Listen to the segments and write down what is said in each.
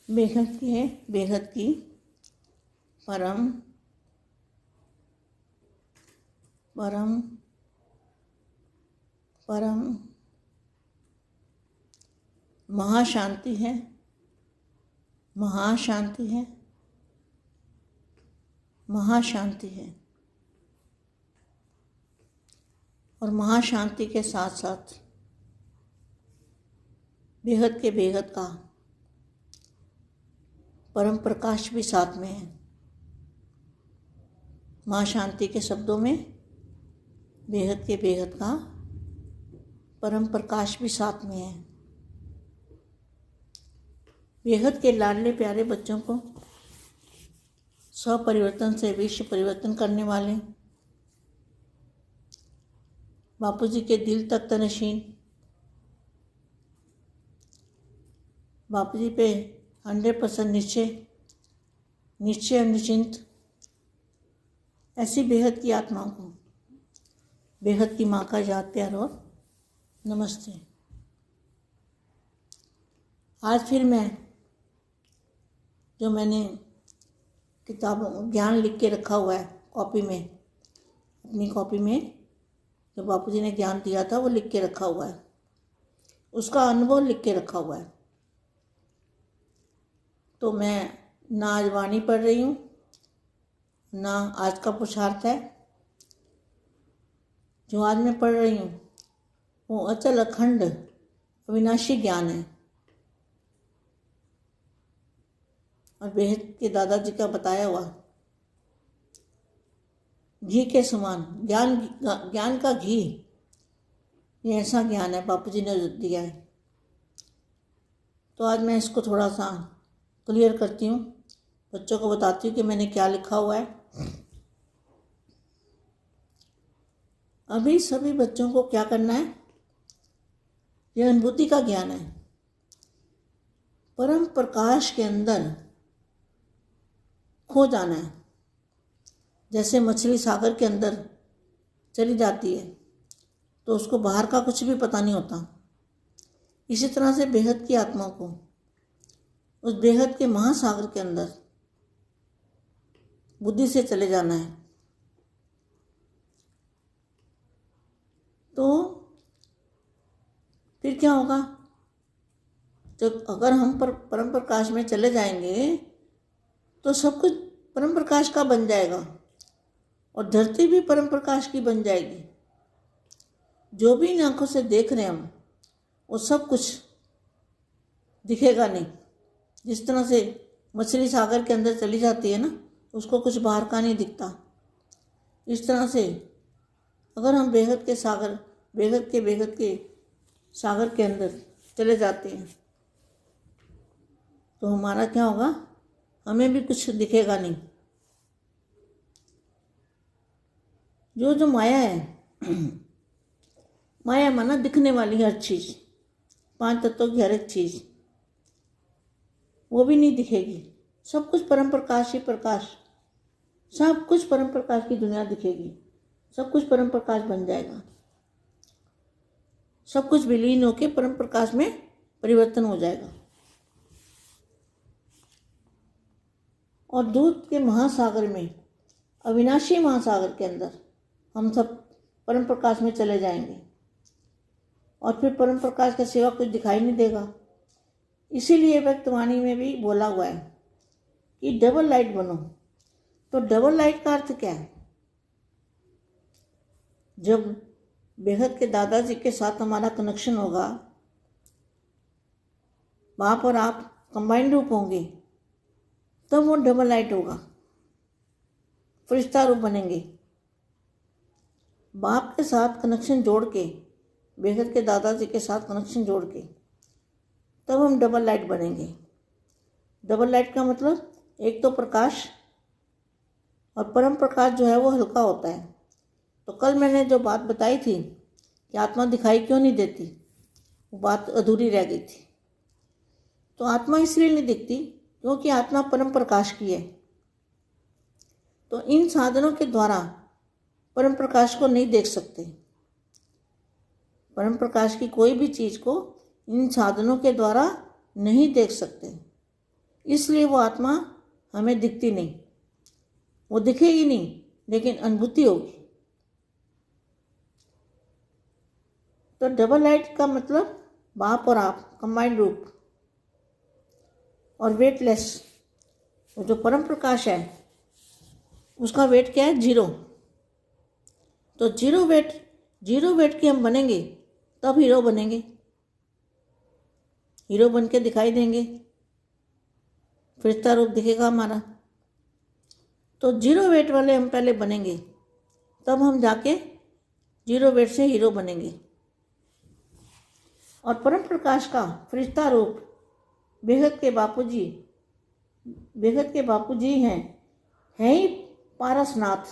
बेहद की है, बेहद की परम परम परम महाशांति है, महाशांति है, महाशांति है। और महाशांति के साथ साथ बेहद के बेहद का परम प्रकाश भी साथ में है। महाशांति के शब्दों में बेहद के बेहद का परम प्रकाश भी साथ में है। बेहद के लाडले प्यारे बच्चों को स्वपरिवर्तन से विश्व परिवर्तन करने वाले बापूजी के दिल तक तनशीन, बापूजी पे 100% निश्चय और निश्चिंत ऐसी बेहद की आत्माओं को बेहद की माँ का याद प्यार और नमस्ते। आज फिर मैं जो मैंने किताबों ज्ञान लिख के रखा हुआ है कॉपी में, अपनी कॉपी में जो बापूजी ने ज्ञान दिया था वो लिख के रखा हुआ है, उसका अनुभव लिख के रखा हुआ है। तो मैं ना आज वाणी पढ़ रही हूँ, ना आज का पुरुषार्थ है। जो आज मैं पढ़ रही हूँ वो अचल अखंड अविनाशी ज्ञान है और बेहद के दादाजी का बताया हुआ घी के समान ज्ञान का घी, ये ऐसा ज्ञान है बापूजी ने दिया है। तो आज मैं इसको थोड़ा सा क्लियर करती हूँ, बच्चों को बताती हूँ कि मैंने क्या लिखा हुआ है। अभी सभी बच्चों को क्या करना है, यह अनुभूति का ज्ञान है। परम प्रकाश के अंदर खो जाना है। जैसे मछली सागर के अंदर चली जाती है तो उसको बाहर का कुछ भी पता नहीं होता, इसी तरह से बेहद की आत्मा को उस बेहद के महासागर के अंदर बुद्धि से चले जाना है। तो फिर क्या होगा, जब अगर हम परम प्रकाश में चले जाएंगे तो सब कुछ परम प्रकाश का बन जाएगा और धरती भी परम प्रकाश की बन जाएगी। जो भी इन आंखों से देख रहे हैं हम, वो सब कुछ दिखेगा नहीं। जिस तरह से मछली सागर के अंदर चली जाती है ना, उसको कुछ बाहर का नहीं दिखता। इस तरह से अगर हम बेहद के सागर के अंदर चले जाते हैं तो हमारा क्या होगा, हमें भी कुछ दिखेगा नहीं। जो माया है माया माना दिखने वाली हर चीज़, 5 तत्वों की हर एक चीज़, वो भी नहीं दिखेगी। सब कुछ परम प्रकाश ही प्रकाश, सब कुछ परम प्रकाश की दुनिया दिखेगी, सब कुछ परम प्रकाश बन जाएगा, सब कुछ विलीन होकर परम प्रकाश में परिवर्तन हो जाएगा। और दूध के महासागर में, अविनाशी महासागर के अंदर हम सब परम प्रकाश में चले जाएंगे और फिर परम प्रकाश के सिवा कुछ दिखाई नहीं देगा। इसीलिए व्यक्तवाणी में भी बोला हुआ है कि डबल लाइट बनो। तो डबल लाइट का अर्थ क्या है, जब बेहद के दादाजी के साथ हमारा कनेक्शन होगा, बाप और आप कंबाइंड रूप होंगे, तब वो डबल लाइट होगा, फरिश्ता रूप बनेंगे। बाप के साथ कनेक्शन जोड़ के, बेहद के दादाजी के साथ कनेक्शन जोड़ के, तब हम डबल लाइट बनेंगे। डबल लाइट का मतलब एक तो प्रकाश, और परम प्रकाश जो है वो हल्का होता है। तो कल मैंने जो बात बताई थी कि आत्मा दिखाई क्यों नहीं देती, वो बात अधूरी रह गई थी। तो आत्मा इसलिए नहीं दिखती क्योंकि आत्मा परम प्रकाश की है। तो इन साधनों के द्वारा परम प्रकाश को नहीं देख सकते। परम प्रकाश की कोई भी चीज़ को इन साधनों के द्वारा नहीं देख सकते। इसलिए वो आत्मा हमें दिखती नहीं, वो दिखेगी नहीं, लेकिन अनुभूति होगी। तो डबल लाइट का मतलब बाप और आप, कंबाइंड रूप। और वेटलेस, वो जो परम प्रकाश है उसका वेट क्या है? 0। तो जीरो वेट के हम बनेंगे तब हीरो बनेंगे, हीरो बन के दिखाई देंगे, फरिश्ता रूप दिखेगा हमारा। तो 0 वेट वाले हम पहले बनेंगे, तब हम जाके 0 वेट से हीरो बनेंगे। और परम प्रकाश का फरिश्ता रूप बेहद के बापूजी हैं, है ही पारसनाथ।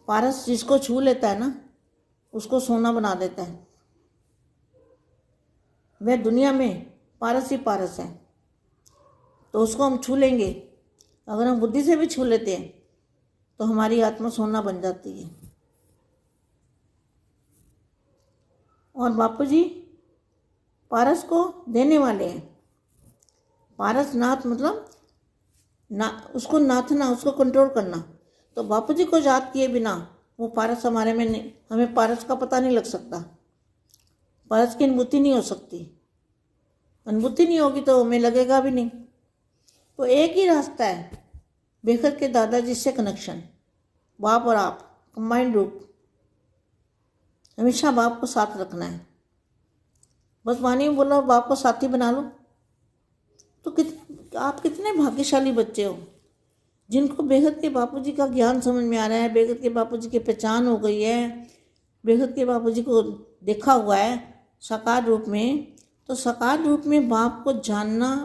पारस जिसको छू लेता है ना, उसको सोना बना देता है। वह दुनिया में पारस ही पारस है, तो उसको हम छू लेंगे। अगर हम बुद्धि से भी छू लेते हैं तो हमारी आत्मा सोना बन जाती है। और बापूजी पारस को देने वाले हैं। पारसनाथ मतलब ना, उसको नाथना, उसको कंट्रोल करना। तो बापूजी को याद किए बिना वो पारस हमारे में नहीं, हमें पारस का पता नहीं लग सकता, पारस की अनुभूति नहीं हो सकती। अनुभूति नहीं होगी तो हमें लगेगा भी नहीं। तो एक ही रास्ता है बेखत के दादाजी से कनेक्शन, बाप और आप, कंबाइंड रूप। हमेशा बाप को साथ रखना है। बस वाणी में बोला बाप को साथी बना लो। तो आप कितने भाग्यशाली बच्चे हो जिनको बेहद के बापूजी का ज्ञान समझ में आ रहा है, बेहद के बापूजी की पहचान हो गई है, बेहद के बापूजी को देखा हुआ है साकार रूप में। तो साकार रूप में बाप को जानना,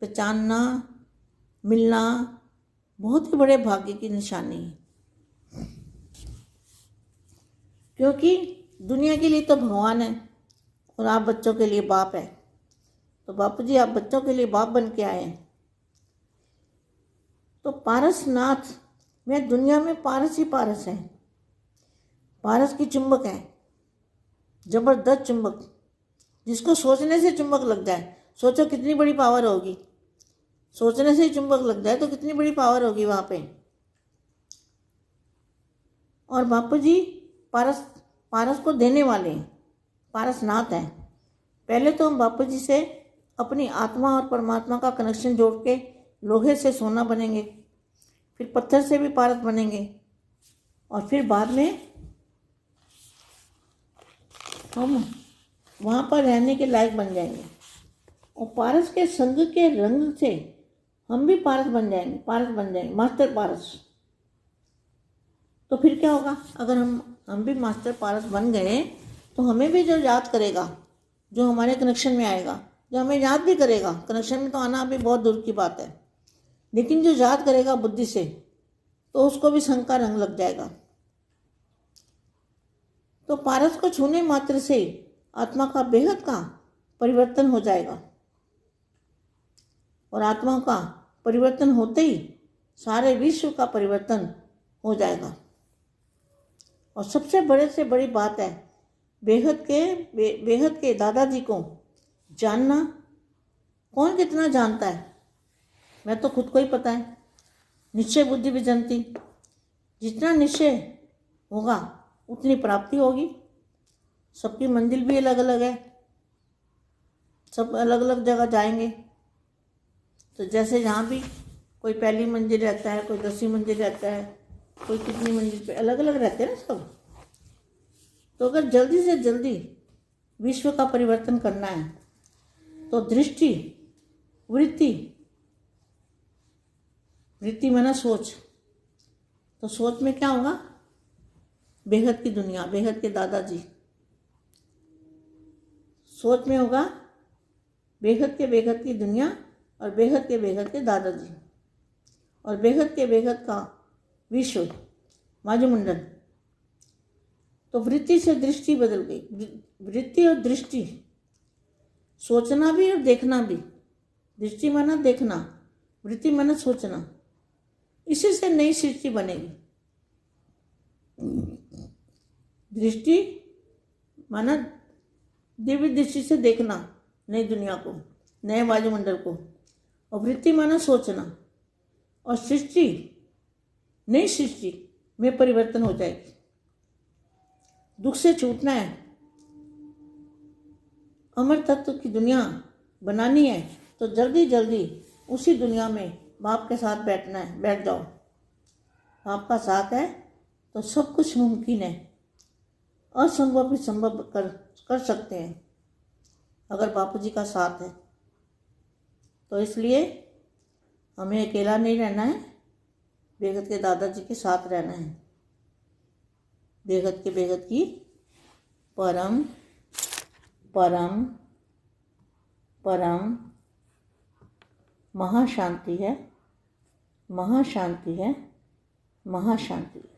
पहचानना, मिलना बहुत ही बड़े भाग्य की निशानी है। क्योंकि दुनिया के लिए तो भगवान है और आप बच्चों के लिए बाप है। तो बापूजी आप बच्चों के लिए बाप बन के आए हैं। तो पारसनाथ में दुनिया में पारस ही पारस है। पारस की चुंबक है, जबरदस्त चुंबक, जिसको सोचने से चुंबक लग जाए। सोचो कितनी बड़ी पावर होगी, सोचने से ही चुंबक लग जाए तो कितनी बड़ी पावर होगी वहाँ पे। और बापूजी पारस को देने वाले हैं, पारसनाथ हैं। पहले तो हम बापूजी से अपनी आत्मा और परमात्मा का कनेक्शन जोड़ के लोहे से सोना बनेंगे, फिर पत्थर से भी पारस बनेंगे, और फिर बाद में हम वहाँ पर रहने के लायक बन जाएंगे। और पारस के संग के रंग से हम भी पारस बन जाएंगे, मास्टर पारस। तो फिर क्या होगा? अगर हम भी मास्टर पारस बन गए तो हमें भी जो याद करेगा, जो हमारे कनेक्शन में आएगा, जो हमें याद भी करेगा, कनेक्शन में तो आना अभी बहुत दूर की बात है, लेकिन जो याद करेगा बुद्धि से, तो उसको भी संग का रंग लग जाएगा। तो पारस को छूने मात्र से आत्मा का बेहद का परिवर्तन हो जाएगा, और आत्मा का परिवर्तन होते ही सारे विश्व का परिवर्तन हो जाएगा। और सबसे बड़े से बड़ी बात है बेहद के दादाजी को जानना। कौन कितना जानता है? मैं तो खुद को ही पता है। निश्चय बुद्धि भी जानती। जितना निश्चय होगा उतनी प्राप्ति होगी। सबकी मंजिल भी अलग अलग है, सब अलग अलग जगह जाएंगे। तो जैसे यहाँ भी कोई पहली मंजिल रहता है, कोई 10वीं मंजिल रहता है, कोई कितनी मंजिल पे, अलग अलग रहते हैं ना सब। तो अगर जल्दी से जल्दी विश्व का परिवर्तन करना है तो दृष्टि, वृत्ति माना सोच। तो सोच में क्या होगा? बेहद की दुनिया, बेहद के दादाजी। सोच में होगा बेहद की दुनिया, और बेहद के दादाजी, और बेहद का विश्व, वायुमंडल। तो वृत्ति से दृष्टि बदल गई। वृत्ति और दृष्टि, सोचना भी और देखना भी। दृष्टि माना देखना, वृत्ति माना सोचना। इसी से नई सृष्टि बनेगी। दृष्टि माना दिव्य दृष्टि से देखना नई दुनिया को, नए वायुमंडल को, और वृत्ति माना सोचना, और सृष्टि, नई सृष्टि में परिवर्तन हो जाएगी। दुख से छूटना है, अमर तत्व की दुनिया बनानी है, तो जल्दी जल्दी उसी दुनिया में बाप के साथ बैठना है। बैठ जाओ, बाप का साथ है तो सब कुछ मुमकिन है। असंभव भी संभव कर सकते हैं अगर बापू जी का साथ है। तो इसलिए हमें अकेला नहीं रहना है, बेगत के दादाजी के साथ रहना है। बेगत की परम परम परम महाशांति है, महाशांति है, महाशांति है।